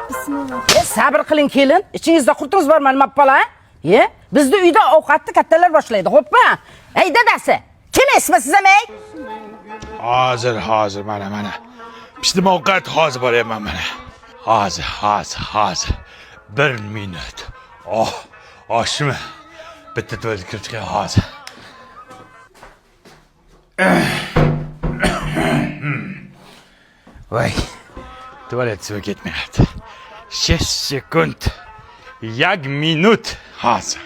Bismillah. Sabr qiling kelin. Ichingizda qurtingiz bormi nima bola? Bizning uyda ovqatni kattalar boshlaydi, xo'pmi? Ey dadasi, kim esmisiz amay? Hozir mana. Pishdim ovqat hozir boryapman mana. Hozir. 1 minut. Oshmi? Bitta tuvalet kirib chiqay hozir. Voy. Tuvalet suvi ketmayapti. 6 sekund. 1 minut. Hozir.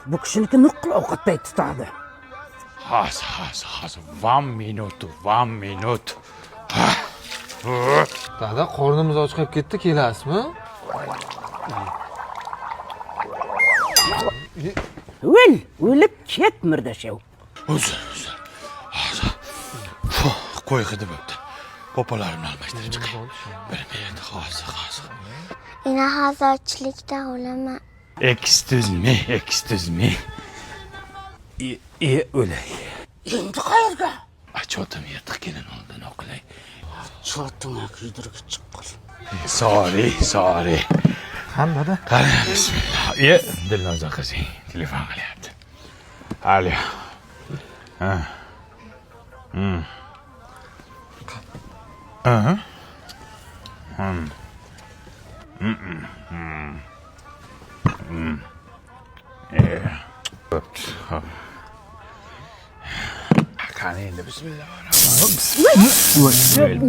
Bu kishiniki nuqul ovqatday tutadi. Hozir. 1 minut. Dada, qornimiz ochqab ketdi, kelasizmi? O'lib ket murdashav. Uzr. Hozir. Qo'y hidi bo'pti. Popolarimni almashtirib chiqay. 1 minut hozir. Ina hozirchilikda o'laman. Excuse me. O'lay. Endi qayerga? Achotim yirtiq kelin oldidan o'qilay. Cho'tinga kuydirib chiqqan. Sorry. Hammada. Qani, bismillah. Dilnoza qizing telefon qilyapti. Alo. Qani endi bismillah.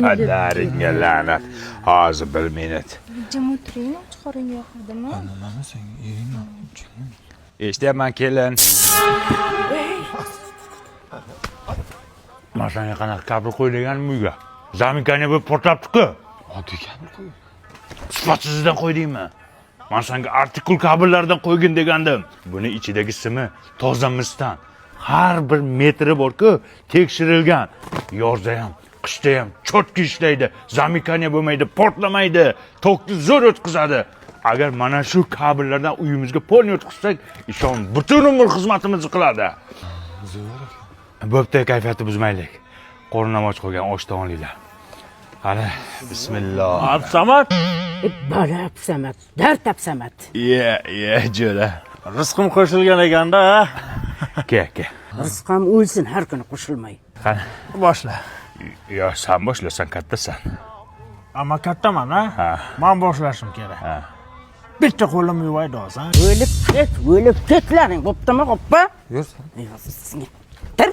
Padaringga la'nat. Hozir 1 minut. Jim o'tiring, chiqaring yoqadimi? Nima sen yeymi? Eshityapman kelin. Masanga qanaqa kabel qo'yganmi uyga? Zaminkani bo'lib portlabdi-ku. Oddiy kabel qo'y. Sifatsizdan qo'ydingmi? Men senga artikul kabellardan qo'ygin degandim. Buni ichidagi simi toza misdan. Har bir metri bor-ku, tekshirilgan. Yozda ham, qishda ham cho'tki ishlaydi. Zaminkani bo'lmaydi, portlamaydi, tokni zo'r o'tkazadi. Agar mana shu kabellardan uyimizga polni o'tkazsak, ishon butun umr xizmatimizni qiladi. Zo'r. Bo'pti, kayfiyatni buzmaylik. Qornim och qo'ygan oshni olinglar. Qani, bismillah. Absamat. Bola Absamat, dard Absamat. Jo'ra. Rizqim qo'shilgan ekanda. Ke. Rizqam o'lsin har kuni qo'shilmay. Qani, Boshla. yo sen boshlasan, kattasan. Ammo kattaman, ha? Men boshlashim kerak. Bitta qo'lim yuvaydi hozir. O'lib ketlaring, bo'ptimi, xo'pmi? Yursin. Tur.